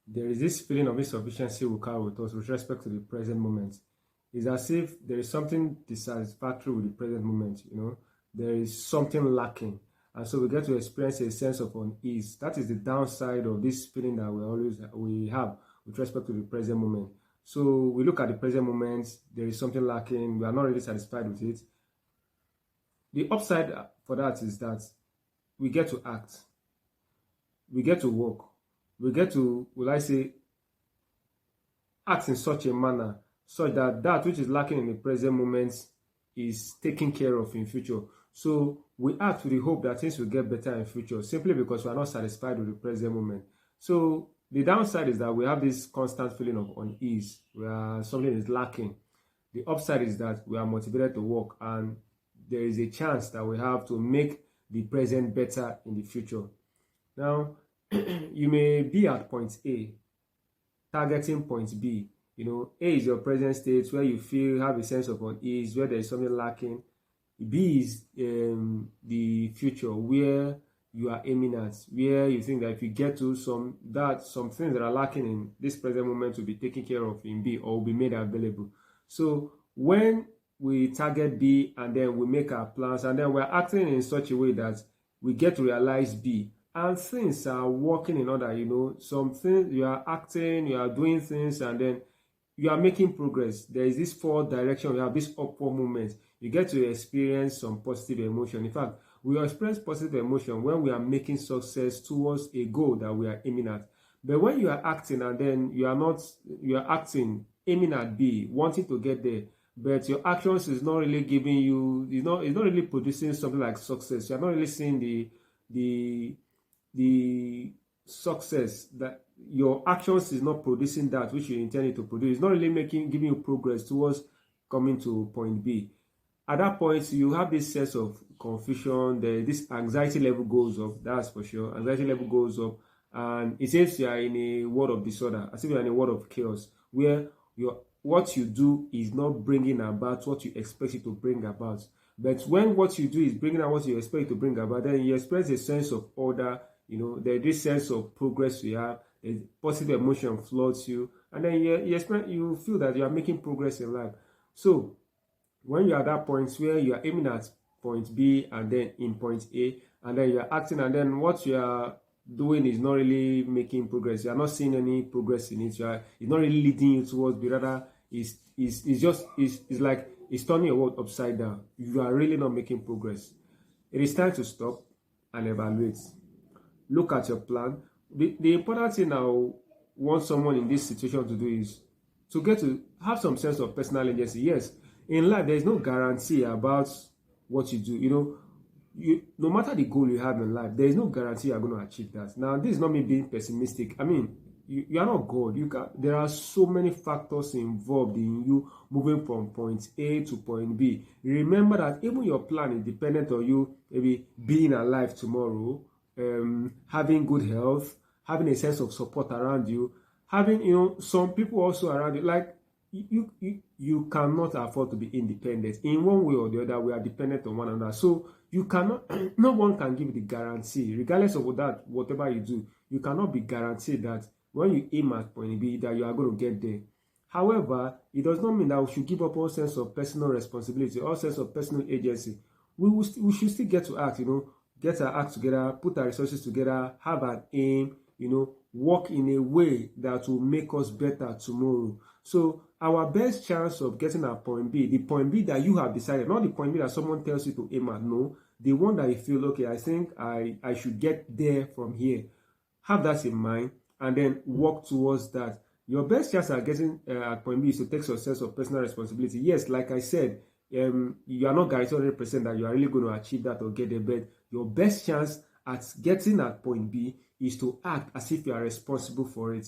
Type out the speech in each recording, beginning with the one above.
there is this feeling of insufficiency we carry with us with respect to the present moment. It's as if there is something dissatisfactory with the present moment, there is something lacking. And so we get to experience a sense of unease. That is the downside of this feeling that we have with respect to the present moment. So we look at the present moment, there is something lacking, we are not really satisfied with it. The upside for that is that we get to act, we get to work, we get to, will I say, act in such a manner such that that which is lacking in the present moment is taken care of in future. So we act with the hope that things will get better in future simply because we are not satisfied with the present moment. So the downside is that we have this constant feeling of unease where something is lacking. The upside is that we are motivated to work, and there is a chance that we have to make the present better in the future. Now, you may be at point A, targeting point B. A is your present state where you have a sense of unease, where there is something lacking. B is the future where you are aiming at, where you think that if you get to some things that are lacking in this present moment will be taken care of in B or will be made available. So when we target B and then we make our plans and then we're acting in such a way that we get to realize B and things are working in order, some things you are acting, you are doing things, and then you are making progress. There is this forward direction, you have this upward movement. You get to experience some positive emotion. In fact, we experience positive emotion when we are making success towards a goal that we are aiming at. But when you are acting and then you are acting, aiming at B, wanting to get there, but your actions is not really giving you, it's not really producing something like success. You're not really seeing the success, that your actions is not producing that which you intended to produce. It's not really giving you progress towards coming to point B. At that point, you have this sense of confusion. This anxiety level goes up. That's for sure. Anxiety level goes up, and it seems you are in a world of disorder, as if you are in a world of chaos, where what you do is not bringing about what you expect it to bring about. But when what you do is bringing out what you expect to bring about, then you experience a sense of order. There's this sense of progress you have. A positive emotion floods you, and then you feel that you are making progress in life. So when you are at that point where you are aiming at point B and then in point A, and then you are acting, and then what you are doing is not really making progress. You are not seeing any progress in it. It's not really leading you towards B. Rather, it's like it's turning your world upside down. You are really not making progress. It is time to stop and evaluate. Look at your plan. The important thing I want someone in this situation to do is to get to have some sense of personal agency. Yes, in life, there is no guarantee about what you do. No matter the goal you have in life, there is no guarantee you are going to achieve that. Now, this is not me being pessimistic. I mean, you are not God. There are so many factors involved in you moving from point A to point B. Remember that even your plan is dependent on you maybe being alive tomorrow, having good health, having a sense of support around you, having some people also around you. Like you cannot afford to be independent. In one way or the other, we are dependent on one another. So you cannot, no one can give the guarantee, regardless of whatever you do, you cannot be guaranteed that when you aim at point B, that you are going to get there. However, it does not mean that we should give up all sense of personal responsibility, all sense of personal agency. We should still get to act, get our act together, put our resources together, have an aim, work in a way that will make us better tomorrow. So our best chance of getting our point B, the point B that you have decided, not the point B that someone tells you to aim at, no, the one that you feel, okay, I think I should get there from here. Have that in mind and then work towards that. Your best chance at getting at point B is to take some sense of personal responsibility. Yes, like I said, you are not guaranteed 100% that you are really going to achieve that or get there, but your best chance at getting at point B is to act as if you are responsible for it.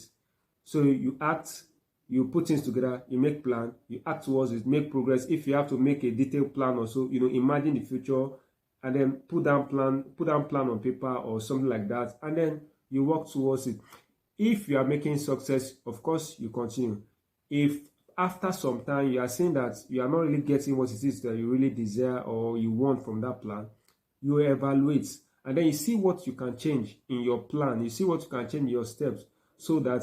So you act, you put things together, you make plan, you act towards it, make progress. If you have to make a detailed plan or so, imagine the future and then put down plan on paper or something like that, and then you work towards it. If you are making success, of course, you continue. If after some time you are seeing that you are not really getting what it is that you really desire or you want from that plan, you evaluate and then you see what you can change in your plan. You see what you can change in your steps so that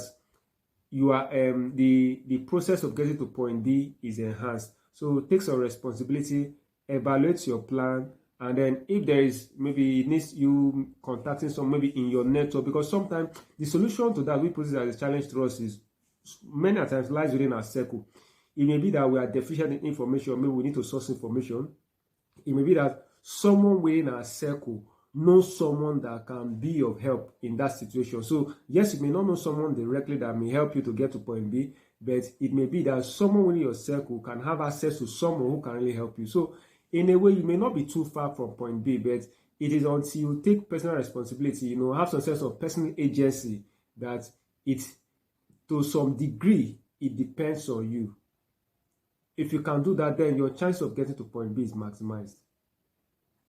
you are the process of getting to point B is enhanced. So take some responsibility, evaluate your plan, and then if there is maybe it needs you contacting some maybe in your network, because sometimes the solution to that we put it as a challenge to us is many times lies within our circle. It may be that we are deficient in information, maybe we need to source information. It may be that someone within our circle knows someone that can be of help in that situation. So yes, you may not know someone directly that may help you to get to point B, but it may be that someone within your circle can have access to someone who can really help you. So in a way, you may not be too far from point B, but it is until you take personal responsibility, have some sense of personal agency, that it, to some degree, it depends on you. If you can do that, then your chance of getting to point B is maximized.